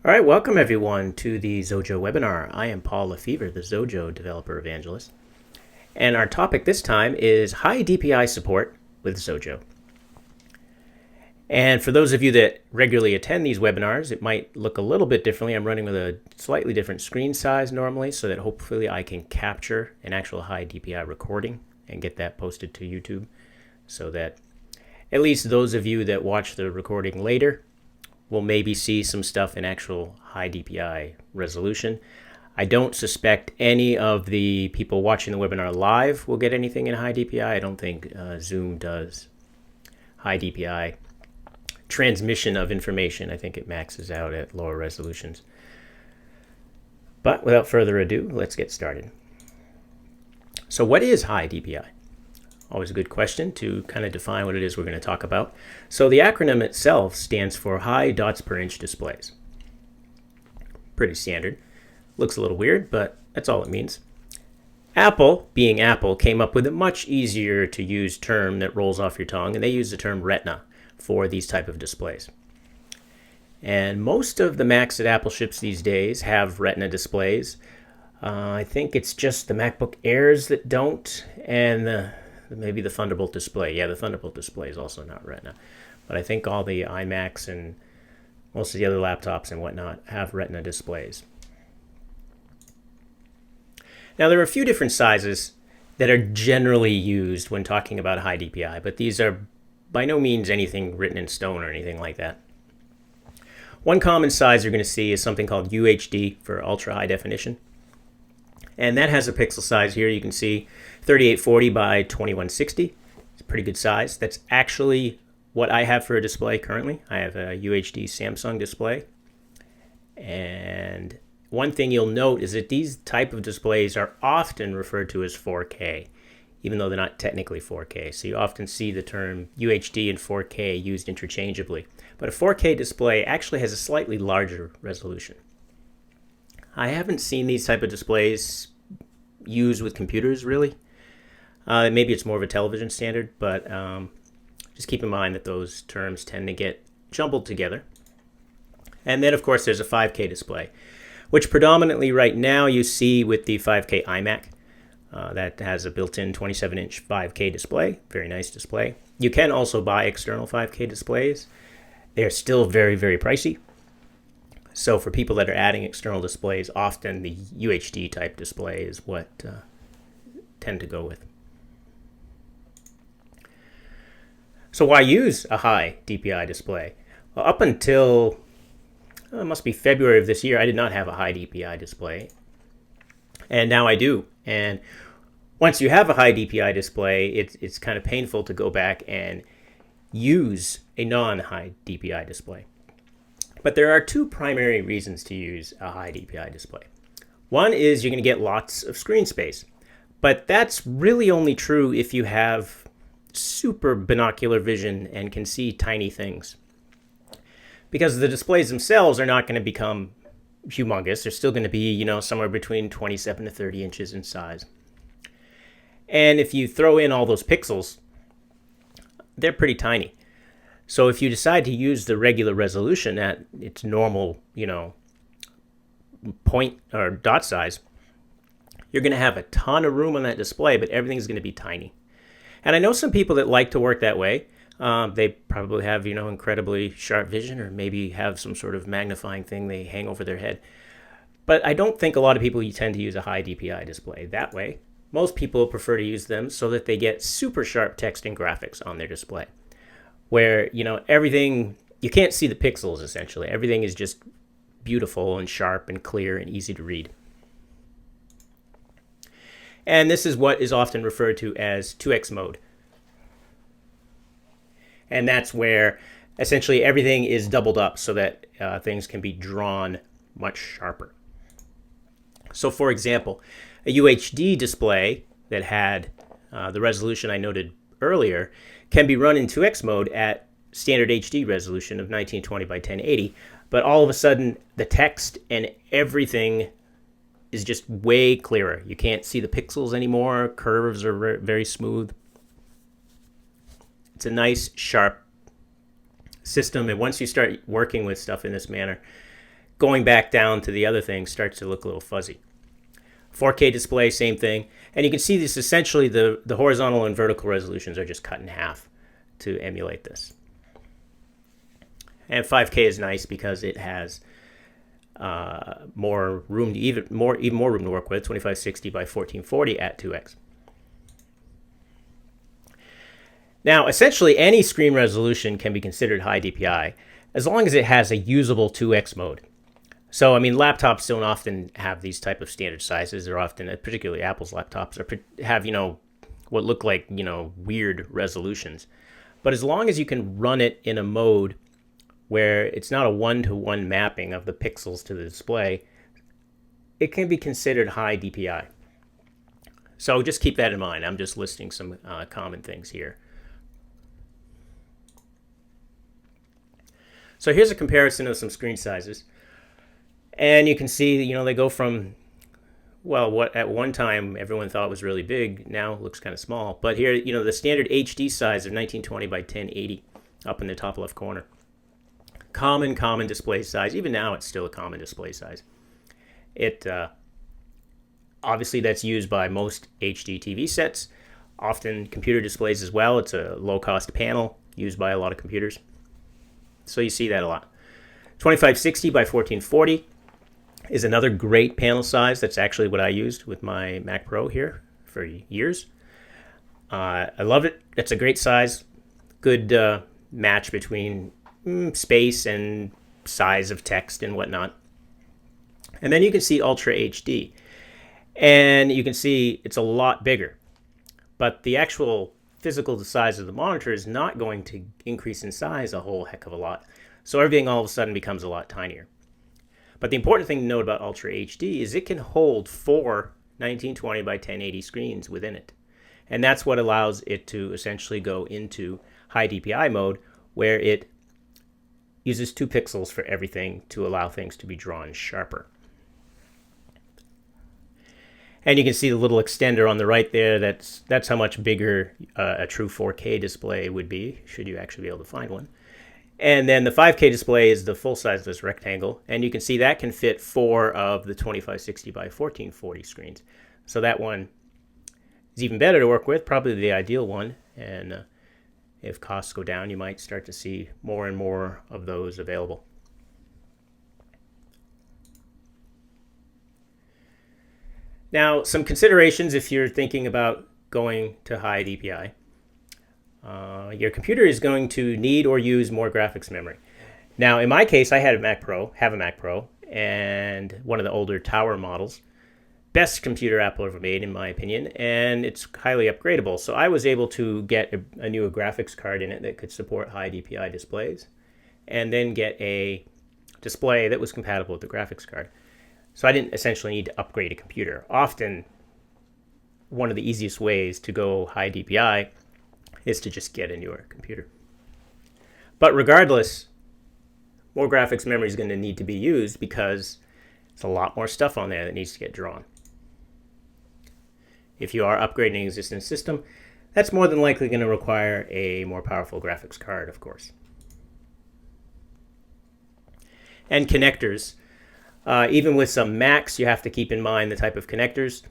All right, welcome everyone to the Zojo webinar. I am Paul Lefevre, the Zojo developer evangelist. And our topic this time is high DPI support with Zojo. And for those of you that regularly attend these webinars, it might look a little bit differently. I'm running with a slightly different screen size normally so that hopefully I can capture an actual high DPI recording and get that posted to YouTube so that at least those of you that watch the recording later will maybe see some stuff in actual high DPI resolution. I don't suspect any of the people watching the webinar live will get anything in high DPI. I don't think Zoom does high DPI transmission of information. I think it maxes out at lower resolutions. But without further ado, let's get started. So what is high DPI? Always a good question to kind of define what it is we're going to talk about. So the acronym itself stands for high dots per inch displays. Pretty standard. Looks a little weird, but that's all it means. Apple, being Apple, came up with a much easier to use term that rolls off your tongue, and they use the term Retina for these type of displays. And most of the Macs that Apple ships these days have Retina displays. I think it's just the MacBook Airs that don't, and maybe the Thunderbolt display. Yeah, the Thunderbolt display is also not Retina. But I think all the iMacs and most of the other laptops and whatnot have Retina displays. Now, there are a few different sizes that are generally used when talking about high DPI, but these are by no means anything written in stone or anything like that. One common size you're going to see is something called UHD for ultra high definition. And that has a pixel size here. You can see 3840 by 2160. It's a pretty good size. That's actually what I have for a display currently. I have a UHD Samsung display. And one thing you'll note is that these type of displays are often referred to as 4K, even though they're not technically 4K. So you often see the term UHD and 4K used interchangeably. But a 4K display actually has a slightly larger resolution. I haven't seen these type of displays used with computers, really. Maybe it's more of a television standard, but just keep in mind that those terms tend to get jumbled together. And then, of course, there's a 5K display, which predominantly right now you see with the 5K iMac. That has a built-in 27-inch 5K display. Very nice display. You can also buy external 5K displays. They're still very, very pricey. So for people that are adding external displays, often the UHD type display is what tend to go with. So why use a high DPI display? Well, up until it must be February of this year, I did not have a high DPI display. And now I do. And once you have a high DPI display, it's kind of painful to go back and use a non-high DPI display. But there are two primary reasons to use a high DPI display. One is you're going to get lots of screen space, but that's really only true if you have super binocular vision and can see tiny things. Because the displays themselves are not going to become humongous. They're still going to be, somewhere between 27 to 30 inches in size. And if you throw in all those pixels, they're pretty tiny. So if you decide to use the regular resolution at its normal, point or dot size, you're going to have a ton of room on that display, but everything's going to be tiny. And I know some people that like to work that way. They probably have, incredibly sharp vision or maybe have some sort of magnifying thing they hang over their head. But I don't think a lot of people tend to use a high DPI display that way. Most people prefer to use them so that they get super sharp text and graphics on their display, where, everything, you can't see the pixels, essentially. Everything is just beautiful and sharp and clear and easy to read. And this is what is often referred to as 2x mode. And that's where essentially everything is doubled up so that things can be drawn much sharper. So for example, a UHD display that had the resolution I noted earlier can be run in 2x mode at standard HD resolution of 1920 by 1080, but all of a sudden the text and everything is just way clearer. You can't see the pixels anymore. Curves are very smooth. It's a nice, sharp system, and once you start working with stuff in this manner, going back down to the other things starts to look a little fuzzy. 4K display, same thing. And you can see this essentially, the horizontal and vertical resolutions are just cut in half to emulate this. And 5K is nice because it has more room, even more room to work with, 2560 by 1440 at 2x. Now, essentially, any screen resolution can be considered high DPI as long as it has a usable 2x mode. So, I mean, laptops don't often have these type of standard sizes. They're often, particularly Apple's laptops, have, what look like, weird resolutions. But as long as you can run it in a mode where it's not a one-to-one mapping of the pixels to the display, it can be considered high DPI. So just keep that in mind. I'm just listing some common things here. So here's a comparison of some screen sizes. And you can see, they go from, well, what at one time everyone thought was really big, now looks kind of small. But here, the standard HD size of 1920 by 1080 up in the top left corner. Common display size. Even now, it's still a common display size. It obviously that's used by most HD TV sets, often computer displays as well. It's a low-cost panel used by a lot of computers. So you see that a lot. 2560 by 1440 is another great panel size. That's actually what I used with my Mac Pro here for years. I love it. It's a great size. Good match between space and size of text and whatnot. And then you can see Ultra HD. And you can see it's a lot bigger. But the actual physical size of the monitor is not going to increase in size a whole heck of a lot. So everything all of a sudden becomes a lot tinier. But the important thing to note about Ultra HD is it can hold 4 1920 by 1080 screens within it. And that's what allows it to essentially go into high DPI mode, where it uses 2 pixels for everything to allow things to be drawn sharper. And you can see the little extender on the right there. That's how much bigger a true 4K display would be, should you actually be able to find one. And then the 5K display is the full size of this rectangle. And you can see that can fit 4 of the 2560 by 1440 screens. So that one is even better to work with, probably the ideal one. And if costs go down, you might start to see more and more of those available. Now, some considerations if you're thinking about going to high DPI. Your computer is going to need or use more graphics memory. Now, in my case, I have a Mac Pro, and one of the older Tower models. Best computer Apple ever made, in my opinion, and it's highly upgradable. So I was able to get a new graphics card in it that could support high DPI displays, and then get a display that was compatible with the graphics card. So I didn't essentially need to upgrade a computer. Often, one of the easiest ways to go high DPI is to just get a newer computer. But regardless, more graphics memory is going to need to be used because there's a lot more stuff on there that needs to get drawn. If you are upgrading an existing system, that's more than likely going to require a more powerful graphics card, of course. And connectors. Even with some Macs, you have to keep in mind the type of connectors.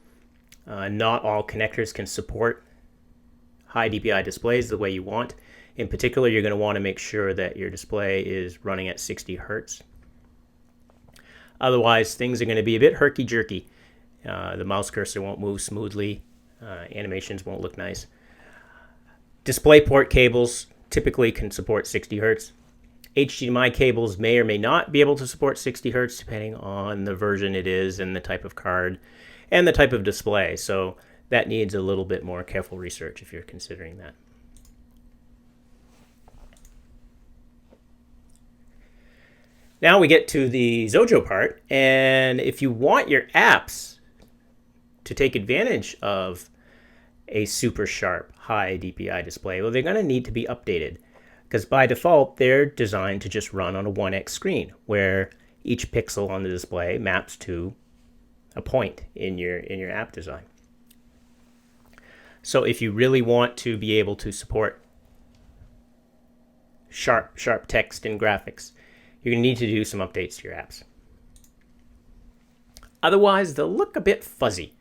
Not all connectors can support high DPI displays the way you want. In particular, you're going to want to make sure that your display is running at 60 Hertz. Otherwise, things are going to be a bit herky-jerky. The mouse cursor won't move smoothly. Animations won't look nice. DisplayPort cables typically can support 60 Hertz. HDMI cables may or may not be able to support 60 Hertz depending on the version it is and the type of card and the type of display. So that needs a little bit more careful research if you're considering that. Now we get to the Zojo part, and if you want your apps to take advantage of a super sharp high DPI display, well, they're going to need to be updated because by default they're designed to just run on a 1x screen where each pixel on the display maps to a point in your app design. So if you really want to be able to support sharp text and graphics, you're going to need to do some updates to your apps. Otherwise, they'll look a bit fuzzy.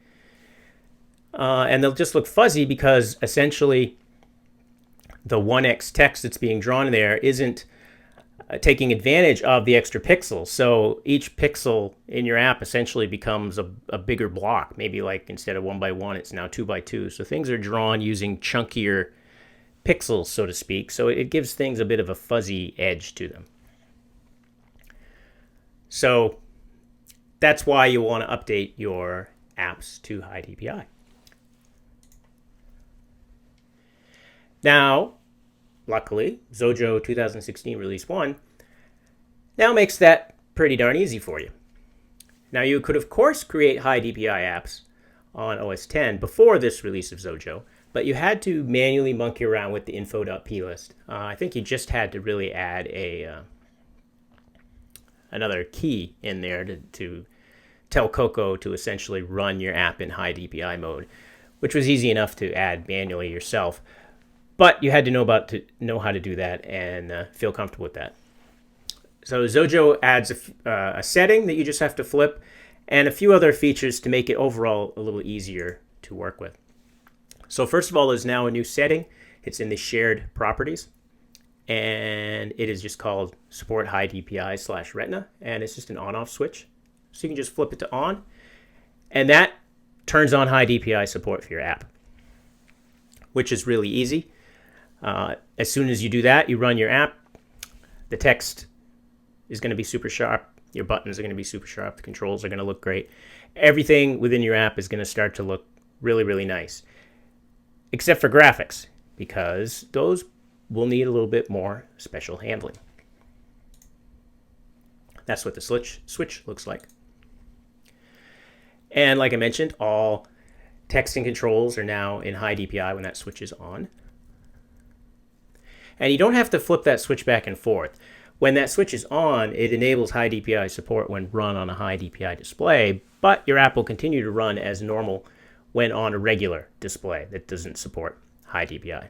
And they'll just look fuzzy because essentially the 1x text that's being drawn there isn't taking advantage of the extra pixels. So each pixel in your app essentially becomes a bigger block. Maybe like instead of 1 by 1, it's now 2 by 2. So things are drawn using chunkier pixels, so to speak. So it gives things a bit of a fuzzy edge to them. So that's why you want to update your apps to High DPI. Now, luckily, Zojo 2016 Release 1 now makes that pretty darn easy for you. Now, you could, of course, create High DPI apps on OS X before this release of Zojo, but you had to manually monkey around with the info.plist. I think you just had to really add another key in there to tell Xojo to essentially run your app in High DPI mode, which was easy enough to add manually yourself. But you had to know how to do that and feel comfortable with that. So Zojo adds a setting that you just have to flip and a few other features to make it overall a little easier to work with. So first of all, there's now a new setting. It's in the shared properties. And it is just called support High DPI / Retina. And it's just an on-off switch. So you can just flip it to on. And that turns on High DPI support for your app, which is really easy. As soon as you do that, you run your app. The text is going to be super sharp. Your buttons are going to be super sharp. The controls are going to look great. Everything within your app is going to start to look really, really nice. Except for graphics, because those will need a little bit more special handling. That's what the switch looks like. And like I mentioned, all text and controls are now in High DPI when that switch is on. And you don't have to flip that switch back and forth. When that switch is on, it enables High DPI support when run on a High DPI display, but your app will continue to run as normal when on a regular display that doesn't support High DPI.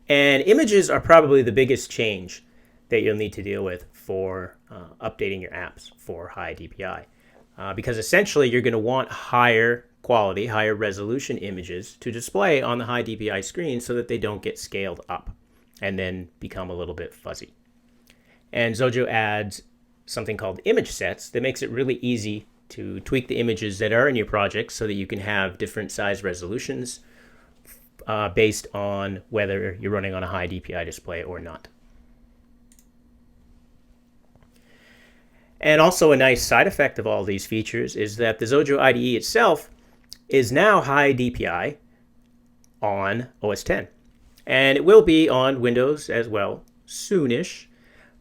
And images are probably the biggest change that you'll need to deal with for updating your apps for High DPI. Because essentially you're going to want higher quality, higher resolution images to display on the High DPI screen so that they don't get scaled up and then become a little bit fuzzy. And Zojo adds something called image sets that makes it really easy to tweak the images that are in your project so that you can have different size resolutions based on whether you're running on a High DPI display or not. And also a nice side effect of all these features is that the Zojo IDE itself is now High DPI on OS X. And it will be on Windows as well soonish,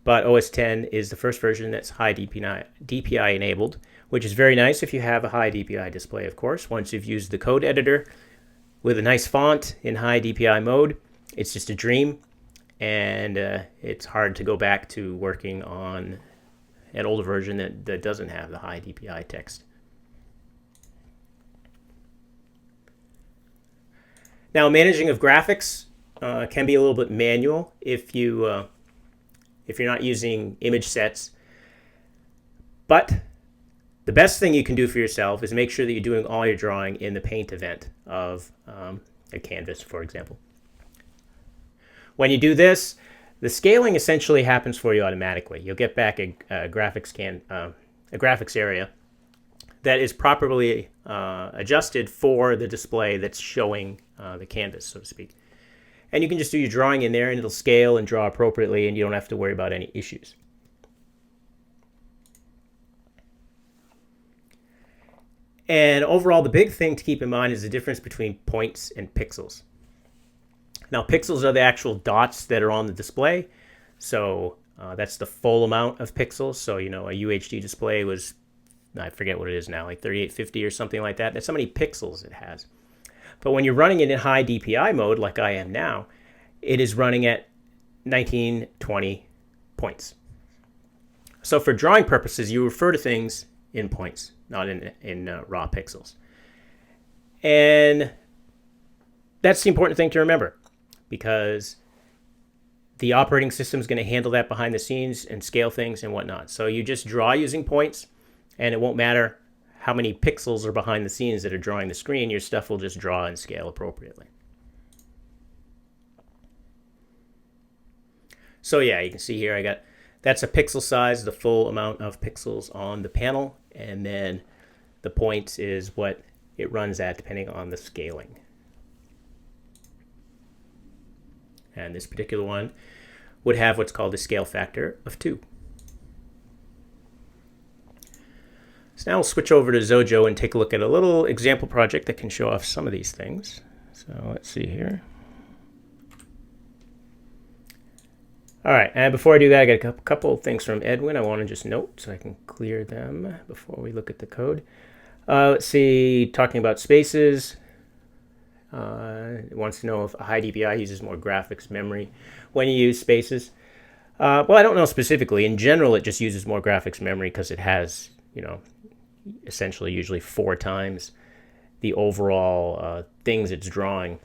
but OS X is the first version that's High DPI enabled, which is very nice if you have a High DPI display, of course. Once you've used the code editor with a nice font in High DPI mode, it's just a dream, and it's hard to go back to working on an older version that doesn't have the High DPI text. Now, managing of graphics can be a little bit manual if you're not using image sets. But the best thing you can do for yourself is make sure that you're doing all your drawing in the paint event of a canvas, for example. When you do this, the scaling essentially happens for you automatically. You'll get back a graphics area that is properly adjusted for the display that's showing the canvas, so to speak. And you can just do your drawing in there, and it'll scale and draw appropriately, and you don't have to worry about any issues. And overall, the big thing to keep in mind is the difference between points and pixels. Now, pixels are the actual dots that are on the display. So that's the full amount of pixels. So, a UHD display was, I forget what it is now, like 3850 or something like that. That's how many pixels it has. But when you're running it in High DPI mode, like I am now, it is running at 1920 points. So for drawing purposes, you refer to things in points, not in raw pixels. And that's the important thing to remember, because the operating system is going to handle that behind the scenes and scale things and whatnot. So you just draw using points, and it won't matter how many pixels are behind the scenes that are drawing the screen. Your stuff will just draw and scale appropriately. So yeah, you can see here that's a pixel size, the full amount of pixels on the panel, and then the points is what it runs at depending on the scaling. And this particular one would have what's called a scale factor of 2. So now we'll switch over to Zojo and take a look at a little example project that can show off some of these things. So let's see here. All right, and before I do that, I got a couple of things from Edwin I want to just note so I can clear them before we look at the code. Let's see, talking about spaces. It wants to know if a high DPI uses more graphics memory when you use spaces. Well, I don't know specifically. In general, it just uses more graphics memory because it has, essentially usually 4 times the overall things it's drawing.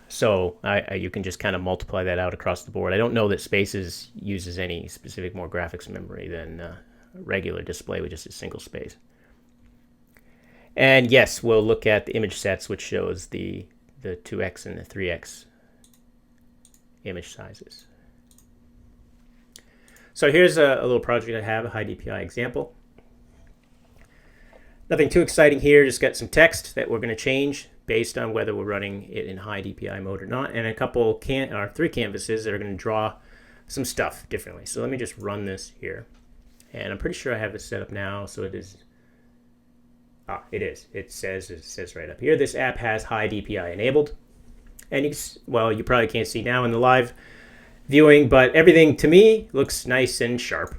So you can just kind of multiply that out across the board. I don't know that Spaces uses any specific more graphics memory than regular display with just a single space. And yes, we'll look at the image sets, which shows the 2x and the 3x image sizes. So here's a little project I have, a high DPI example. Nothing too exciting here, just got some text that we're going to change based on whether we're running it in high DPI mode or not, and a couple 3 canvases that are going to draw some stuff differently. So let me just run this here, and I'm pretty sure I have this set up now. So it is. It is. It says right up here, this app has high DPI enabled, and you probably can't see now in the live viewing, but everything to me looks nice and sharp.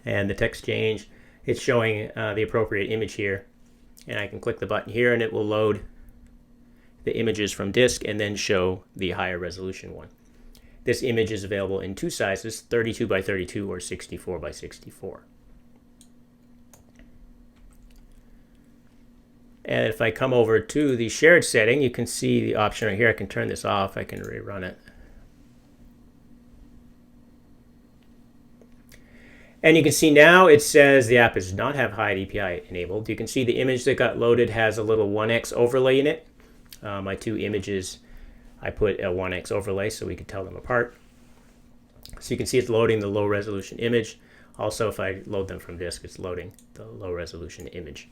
And the text change, it's showing the appropriate image here. And I can click the button here and it will load the images from disk and then show the higher resolution one. This image is available in 2 sizes, 32 by 32 or 64 by 64. And if I come over to the shared setting, you can see the option right here. I can turn this off. I can rerun it. And you can see now it says the app does not have high DPI enabled. You can see the image that got loaded has a little 1x overlay in it. My 2 images, I put a 1x overlay so we could tell them apart. So you can see it's loading the low resolution image. Also, if I load them from disk, it's loading the low resolution image.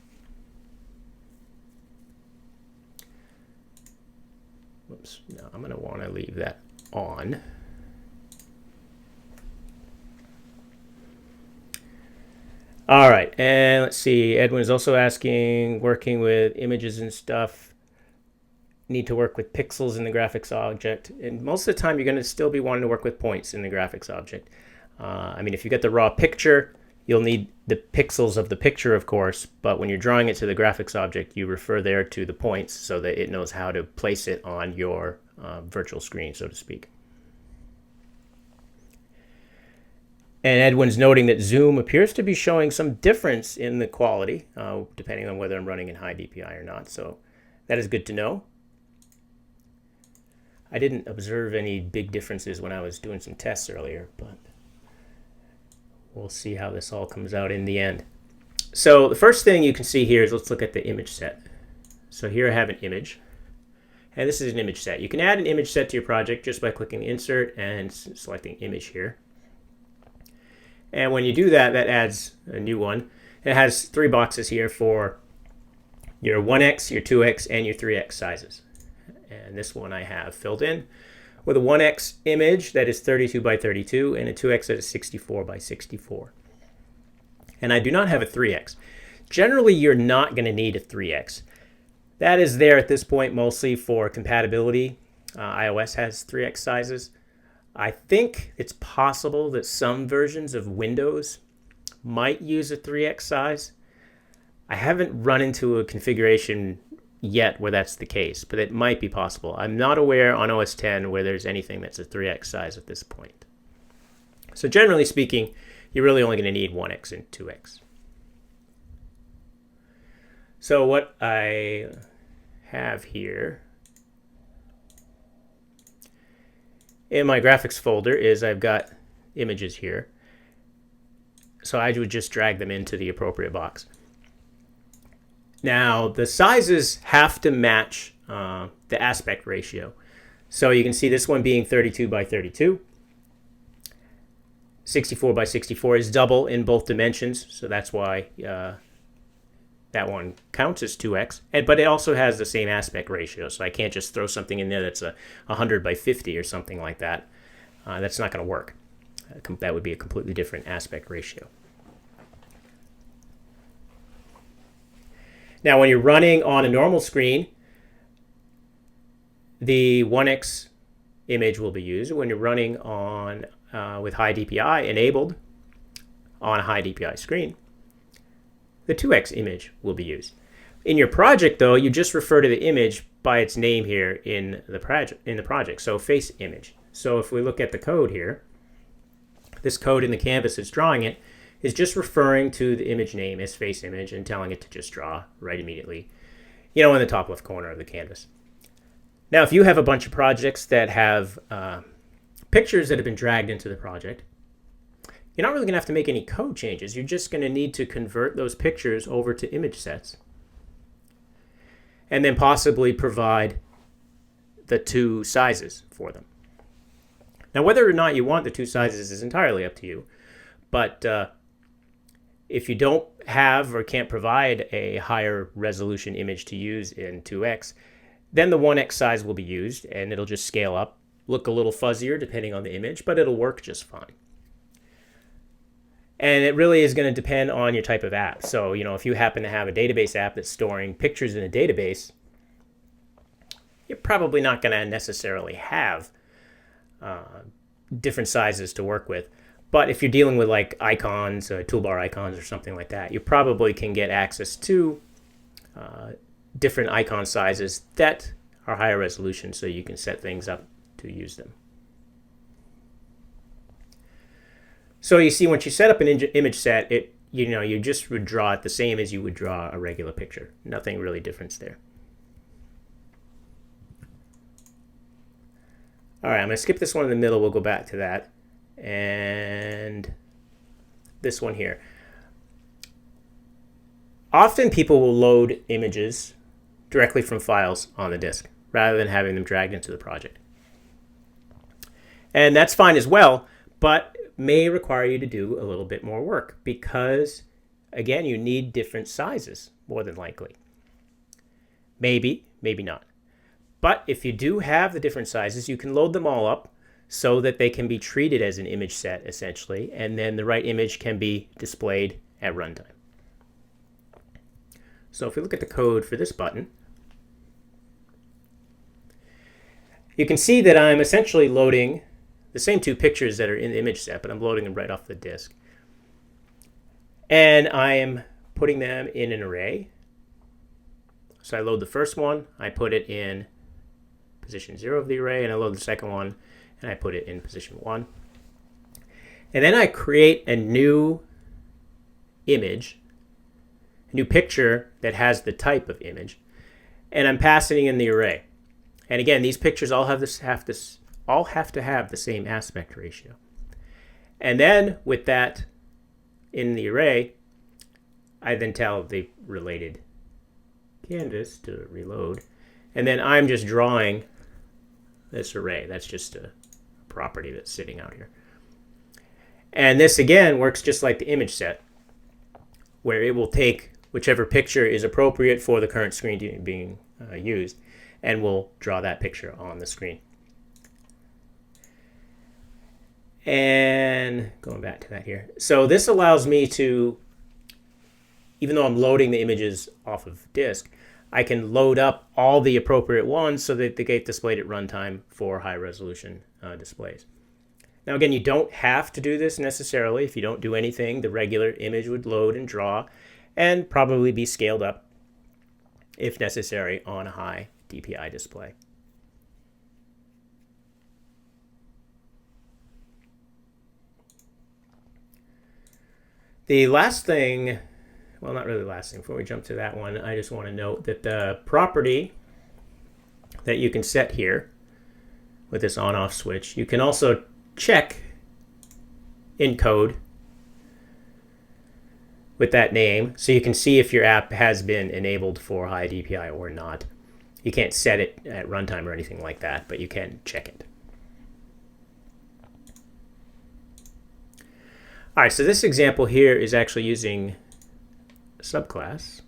Whoops, now I'm going to want to leave that on. All right, and let's see. Edwin is also asking, working with images and stuff, need to work with pixels in the graphics object. And most of the time, you're going to still be wanting to work with points in the graphics object. I mean, if you get the raw picture, you'll need the pixels of the picture, of course. But when you're drawing it to the graphics object, you refer there to the points so that it knows how to place it on your virtual screen, so to speak. And Edwin's noting that Zoom appears to be showing some difference in the quality, depending on whether I'm running in high DPI or not. So that is good to know. I didn't observe any big differences when I was doing some tests earlier, but we'll see how this all comes out in the end. So the first thing you can see here is, let's look at the image set. So here I have an image, and this is an image set. You can add an image set to your project just by clicking Insert and selecting Image here. And when you do that, that adds a new one. It has 3 boxes here for your 1x, your 2x, and your 3x sizes. And this one I have filled in with a 1x image that is 32 by 32 and a 2x that is 64 by 64. And I do not have a 3x. Generally, you're not going to need a 3x. That is there at this point mostly for compatibility. iOS has 3x sizes. I think it's possible that some versions of Windows might use a 3x size. I haven't run into a configuration yet where that's the case, but it might be possible. I'm not aware on OS X where there's anything that's a 3x size at this point. So generally speaking, you're really only going to need 1x and 2x. So what I have here in my graphics folder is I've got images here. So I would just drag them into the appropriate box. Now, the sizes have to match the aspect ratio. So you can see this one being 32 by 32. 64 by 64 is double in both dimensions, so that's why that one counts as 2x. But it also has the same aspect ratio, so I can't just throw something in there that's 100 by 50 or something like that. That's not going to work. That would be a completely different aspect ratio. Now, when you're running on a normal screen, the 1x image will be used. When you're running on with High DPI enabled on a High DPI screen, the 2x image will be used. In your project, though, you just refer to the image by its name here in the project. So face image. So if we look at the code here, this code in the canvas that's drawing it is just referring to the image name as face image and telling it to just draw right immediately, in the top left corner of the canvas. Now, if you have a bunch of projects that have pictures that have been dragged into the project, you're not really going to have to make any code changes. You're just going to need to convert those pictures over to image sets and then possibly provide the two sizes for them. Now, whether or not you want the two sizes is entirely up to you, but if you don't have or can't provide a higher resolution image to use in 2x, then the 1x size will be used, and it'll just scale up, look a little fuzzier depending on the image, but it'll work just fine. And it really is going to depend on your type of app. So, if you happen to have a database app that's storing pictures in a database, you're probably not going to necessarily have different sizes to work with. But if you're dealing with like icons, toolbar icons or something like that, you probably can get access to different icon sizes that are higher resolution, so you can set things up to use them. So you see, once you set up an image set, you just would draw it the same as you would draw a regular picture. Nothing really different there. All right, I'm going to skip this one in the middle. We'll go back to that. And this one here. Often people will load images directly from files on the disk rather than having them dragged into the project. And that's fine as well, but may require you to do a little bit more work because, again, you need different sizes, more than likely. Maybe, maybe not. But if you do have the different sizes, you can load them all up so that they can be treated as an image set, essentially, and then the right image can be displayed at runtime. So if we look at the code for this button, you can see that I'm essentially loading the same two pictures that are in the image set, but I'm loading them right off the disk. And I am putting them in an array. So I load the first one, I put it in position 0 of the array, and I load the second one, and I put it in position 1. And then I create a new image, a new picture that has the type of image, and I'm passing in the array. And again, these pictures all have to have the same aspect ratio. And then with that in the array, I then tell the related canvas to reload, and then I'm just drawing this array. That's just a property that's sitting out here. And this again works just like the image set, where it will take whichever picture is appropriate for the current screen being used, and will draw that picture on the screen. And going back to that here. So this allows me to, even though I'm loading the images off of disk, I can load up all the appropriate ones so that they get displayed at runtime for high resolution displays. Now again, you don't have to do this necessarily. If you don't do anything, the regular image would load and draw and probably be scaled up if necessary on a high DPI display. The last thing, well, not really the last thing, before we jump to that one, I just want to note that the property that you can set here with this on-off switch. You can also check in code with that name, so you can see if your app has been enabled for High DPI or not. You can't set it at runtime or anything like that, but you can check it. All right, so this example here is actually using a subclass.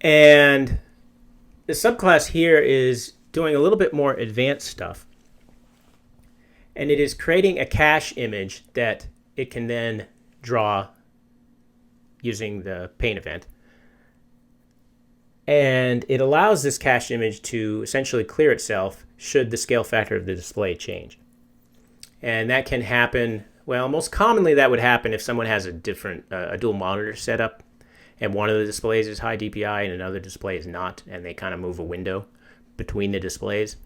And the subclass here is doing a little bit more advanced stuff. And it is creating a cache image that it can then draw using the pane event. And it allows this cache image to essentially clear itself should the scale factor of the display change. And that can happen, well, most commonly that would happen if someone has a different, a dual monitor setup, and one of the displays is High DPI and another display is not, and they kind of move a window between the displays.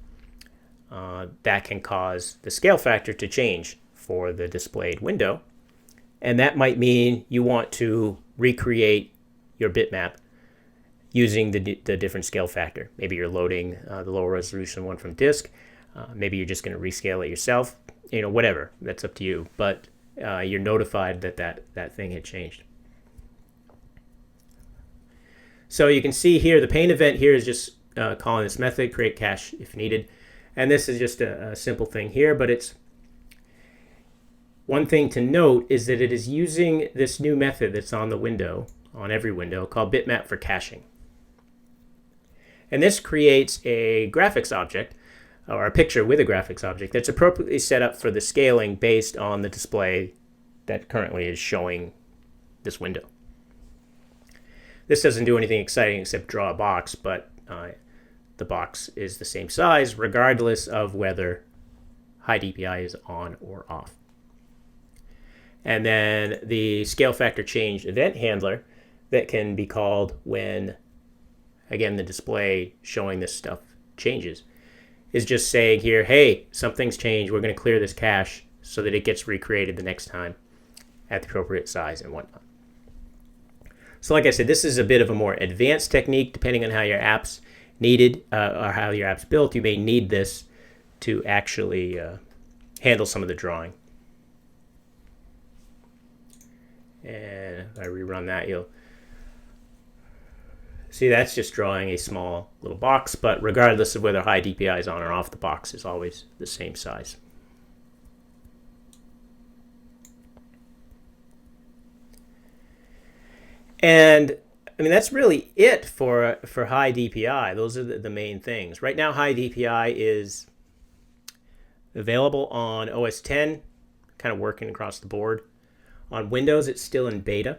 That can cause the scale factor to change for the displayed window. And that might mean you want to recreate your bitmap using the different scale factor. Maybe you're loading the lower resolution one from disk. Maybe you're just going to rescale it yourself. You know, whatever. That's up to you. But you're notified that that thing had changed. So you can see here, the pane event here is just calling this method, create cache if needed. And this is just a simple thing here, but it's one thing to note is that it is using this new method that's on the window, on every window, called bitmap for caching. And this creates a graphics object, or a picture with a graphics object, that's appropriately set up for the scaling based on the display that currently is showing this window. This doesn't do anything exciting except draw a box, but the box is the same size regardless of whether High DPI is on or off. And then the scale factor change event handler that can be called when, again, the display showing this stuff changes, is just saying here, hey, something's changed. We're going to clear this cache so that it gets recreated the next time at the appropriate size and whatnot. So like I said, this is a bit of a more advanced technique. Depending on how your app's needed or how your app's built, you may need this to actually handle some of the drawing. And if I rerun that, you'll see that's just drawing a small little box, but regardless of whether High DPI is on or off, the box is always the same size. And I mean, that's really it for High DPI. Those are the main things. Right now, High DPI is available on OS X, kind of working across the board. On Windows, it's still in beta.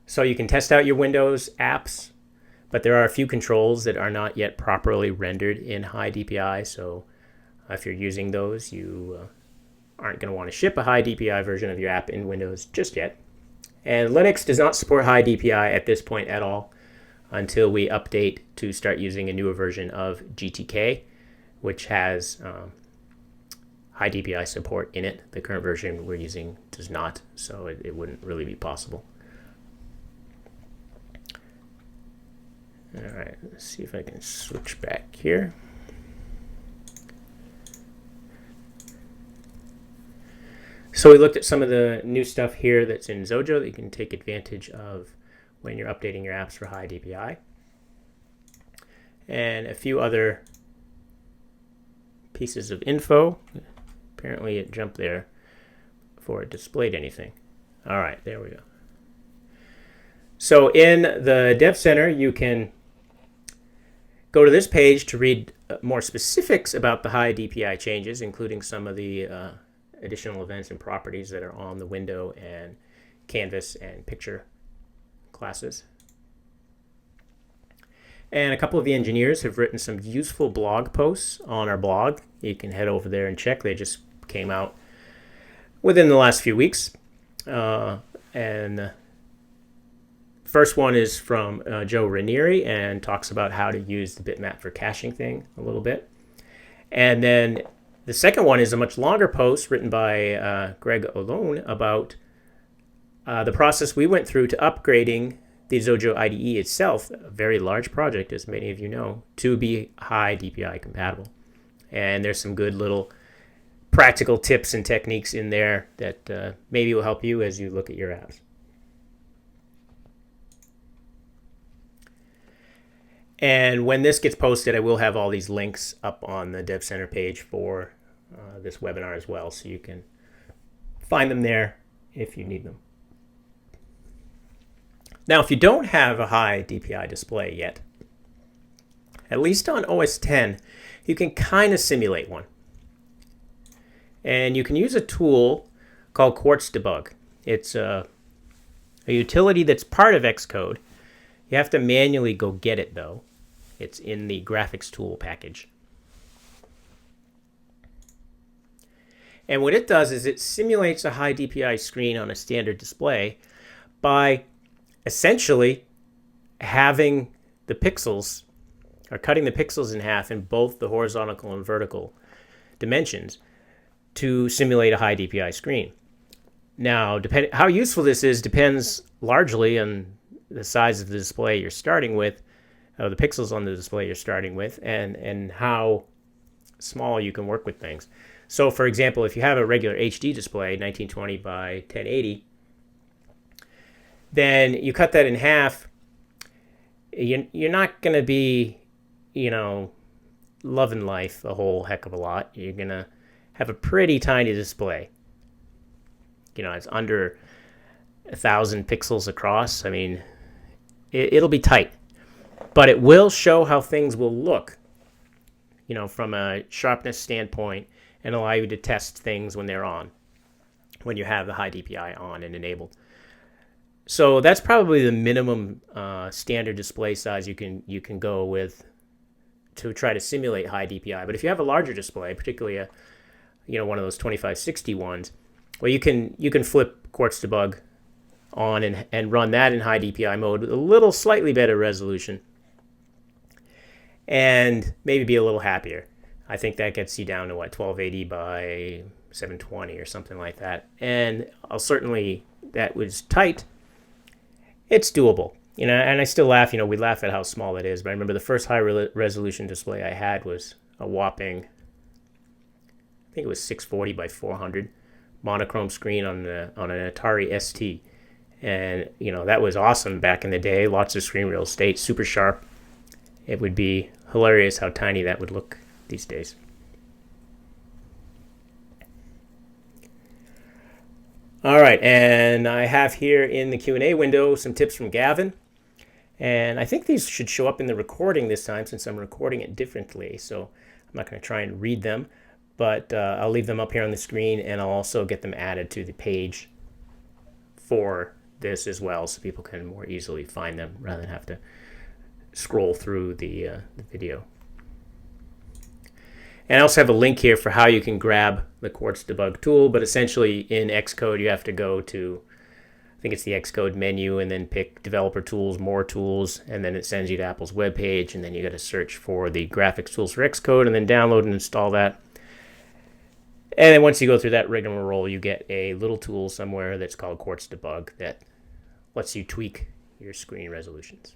So you can test out your Windows apps, but there are a few controls that are not yet properly rendered in High DPI. So if you're using those, you aren't going to want to ship a High DPI version of your app in Windows just yet. And Linux does not support High DPI at this point at all until we update to start using a newer version of GTK, which has High DPI support in it. The current version we're using does not, so it wouldn't really be possible. All right, let's see if I can switch back here. So we looked at some of the new stuff here that's in Zojo that you can take advantage of when you're updating your apps for High DPI. And a few other pieces of info. Apparently it jumped there before it displayed anything. All right, there we go. So in the Dev Center, you can go to this page to read more specifics about the High DPI changes, including some of the additional events and properties that are on the window and canvas and picture classes. And a couple of the engineers have written some useful blog posts on our blog. You can head over there and check. They just came out within the last few weeks. And first one is from Joe Ranieri and talks about how to use the bitmap for caching thing a little bit. And then the second one is a much longer post written by Greg Olone about the process we went through to upgrading the Zojo IDE itself, a very large project, as many of you know, to be High DPI compatible. And there's some good little practical tips and techniques in there that maybe will help you as you look at your apps. And when this gets posted, I will have all these links up on the Dev Center page for this webinar as well, so you can find them there if you need them. Now, if you don't have a High DPI display yet, at least on OS X, you can kind of simulate one. And you can use a tool called Quartz Debug. It's a utility that's part of Xcode. You have to manually go get it, though. It's in the graphics tool package. And what it does is it simulates a High DPI screen on a standard display by essentially having the pixels, or cutting the pixels in half in both the horizontal and vertical dimensions to simulate a High DPI screen. Now, how useful this is depends largely on the size of the display you're starting with, the pixels on the display you're starting with, and how small you can work with things. So, for example, if you have a regular HD display, 1920 by 1080, then you cut that in half. You're not going to be, loving life a whole heck of a lot. You're going to have a pretty tiny display. It's under 1,000 pixels across. I mean, it'll be tight, but it will show how things will look, from a sharpness standpoint, and allow you to test things when they're on, when you have the High DPI on and enabled. So that's probably the minimum standard display size you can go with to try to simulate High DPI. But if you have a larger display, particularly one of those 2560 ones, well, you can flip Quartz Debug on and run that in High DPI mode with a little slightly better resolution, and maybe be a little happier. I think that gets you down to 1280 by 720 or something like that. And that was tight. It's doable, and I still laugh, we laugh at how small it is, but I remember the first high resolution display I had was a whopping, I think it was 640 by 400 monochrome screen on an Atari ST. And, that was awesome back in the day. Lots of screen real estate, super sharp. It would be hilarious how tiny that would look these days. All right, and I have here in the Q&A window some tips from Gavin. And I think these should show up in the recording this time since I'm recording it differently. So I'm not going to try and read them, but I'll leave them up here on the screen, and I'll also get them added to the page for this as well, so people can more easily find them rather than have to scroll through the video. And I also have a link here for how you can grab the Quartz Debug tool, but essentially in Xcode you have to go to, I think it's the Xcode menu, and then pick Developer Tools, More Tools, and then it sends you to Apple's webpage, and then you got to search for the graphics tools for Xcode, and then download and install that. And then once you go through that rigmarole, you get a little tool somewhere that's called Quartz Debug that lets you tweak your screen resolutions.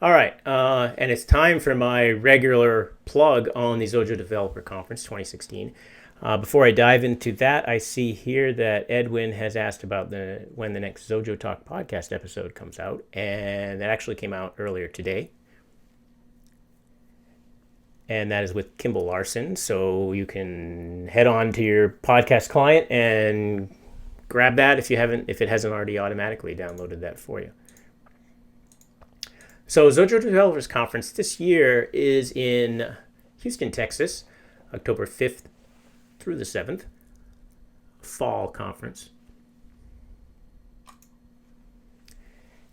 All right, and it's time for my regular plug on the Zojo Developer Conference 2016. Before I dive into that, I see here that Edwin has asked about when the next Zojo Talk podcast episode comes out, and that actually came out earlier today. And that is with Kimball Larson, so you can head on to your podcast client and grab that if it hasn't already automatically downloaded that for you. So Zojo Developers Conference this year is in Houston, Texas, October 5th through the 7th, fall conference.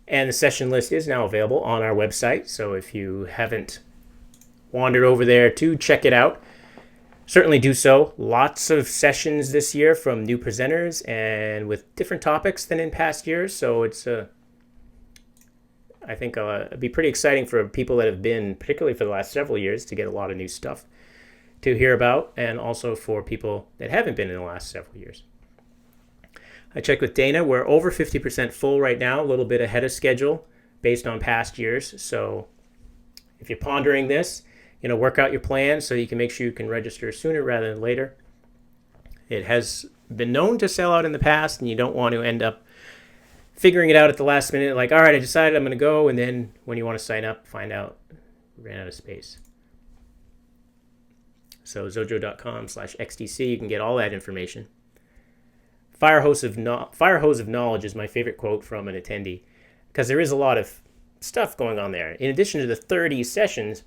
And the session list is now available on our website, so if you haven't wandered over there to check it out, certainly do so. Lots of sessions this year from new presenters and with different topics than in past years, so it's I think it'd be pretty exciting for people that have been, particularly for the last several years, to get a lot of new stuff to hear about, and also for people that haven't been in the last several years. I checked with Dana. We're over 50% full right now, a little bit ahead of schedule based on past years. So if you're pondering this, work out your plan so you can make sure you can register sooner rather than later. It has been known to sell out in the past, and you don't want to end up figuring it out at the last minute, like, all right, I decided I'm going to go, and then when you want to sign up, find out you ran out of space. So Zojo.com/XDC, you can get all that information. Fire hose of knowledge is my favorite quote from an attendee, because there is a lot of stuff going on there. In addition to the 30 sessions,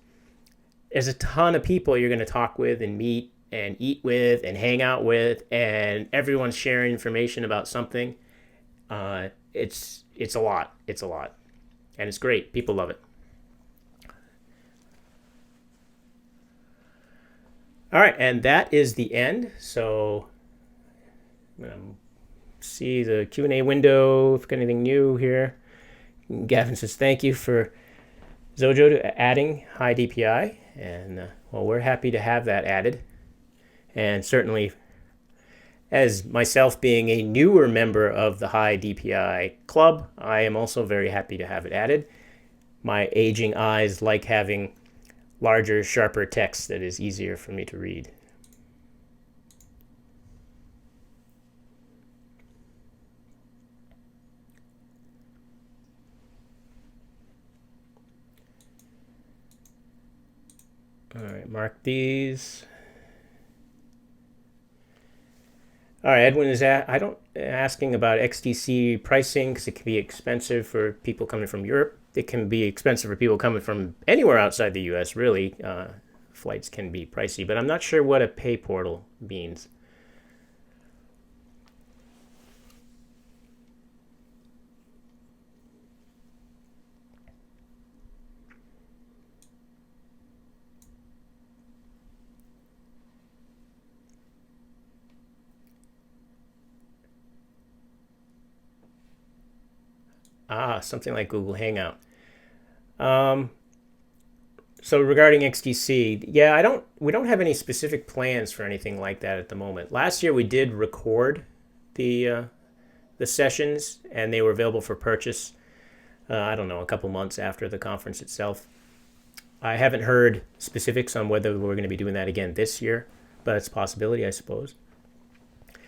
there's a ton of people you're going to talk with and meet and eat with and hang out with, and everyone's sharing information about something. It's a lot. It's a lot. And it's great. People love it. All right, and that is the end. So see the Q&A window if anything new here. Gavin says thank you for Zojo to adding High DPI, and well, we're happy to have that added. And certainly, as myself being a newer member of the High DPI club, I am also very happy to have it added. My aging eyes like having larger, sharper text that is easier for me to read. All right, mark these. All right, Edwin is asking about XDC pricing because it can be expensive for people coming from Europe. It can be expensive for people coming from anywhere outside the U.S., really. Flights can be pricey, but I'm not sure what a pay portal means. Something like Google Hangout. So regarding XDC, yeah, we don't have any specific plans for anything like that at the moment. Last year we did record the sessions, and they were available for purchase. I don't know, a couple months after the conference itself. I haven't heard specifics on whether we're going to be doing that again this year, but it's a possibility, I suppose.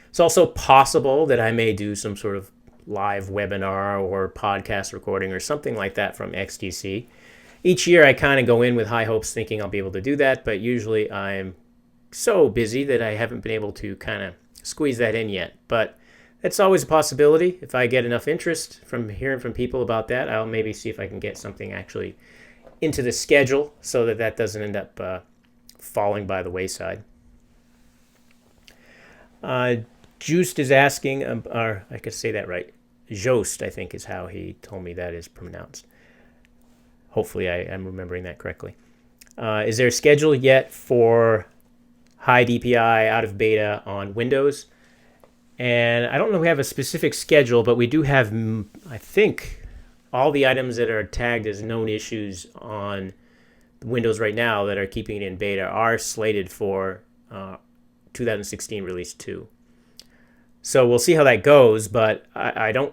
It's also possible that I may do some sort of live webinar or podcast recording or something like that from XDC. Each year I kind of go in with high hopes thinking I'll be able to do that, but usually I'm so busy that I haven't been able to kind of squeeze that in yet. But it's always a possibility. If I get enough interest from hearing from people about that, I'll maybe see if I can get something actually into the schedule so that that doesn't end up falling by the wayside. Joost is asking, or I could say that right. Joost, I think, is how he told me that is pronounced. Hopefully I'm remembering that correctly. Is there a schedule yet for High DPI out of beta on Windows? And I don't know if we have a specific schedule, but we do have, I think, all the items that are tagged as known issues on Windows right now that are keeping it in beta are slated for 2016 release 2. So we'll see how that goes, but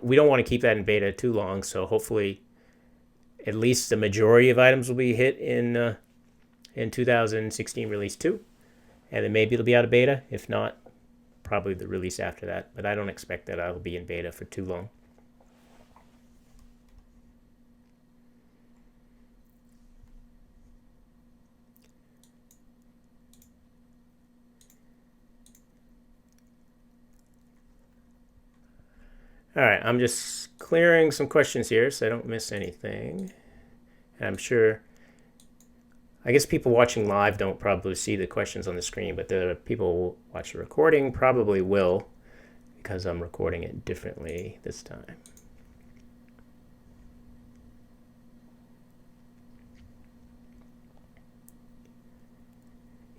we don't want to keep that in beta too long, so hopefully at least the majority of items will be hit in 2016 release 2, and then maybe it'll be out of beta. If not, probably the release after that, but I don't expect that I'll be in beta for too long. All right, I'm just clearing some questions here so I don't miss anything. And I'm sure, I guess people watching live don't probably see the questions on the screen, but the people who watch the recording probably will, because I'm recording it differently this time.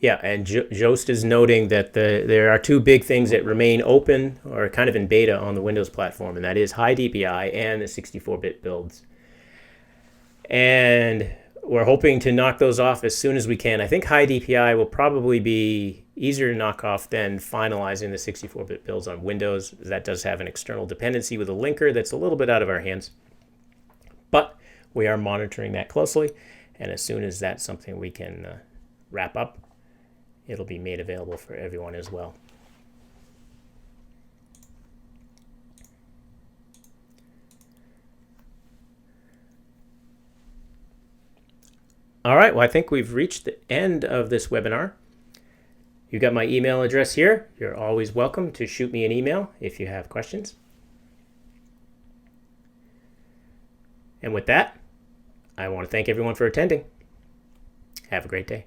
Yeah, and Joost is noting that there are two big things that remain open or kind of in beta on the Windows platform, and that is High DPI and the 64-bit builds. And we're hoping to knock those off as soon as we can. I think High DPI will probably be easier to knock off than finalizing the 64-bit builds on Windows. That does have an external dependency with a linker that's a little bit out of our hands. But we are monitoring that closely, and as soon as that's something we can wrap up, it'll be made available for everyone as well. All right, well, I think we've reached the end of this webinar. You got my email address here. You're always welcome to shoot me an email if you have questions. And with that, I want to thank everyone for attending. Have a great day.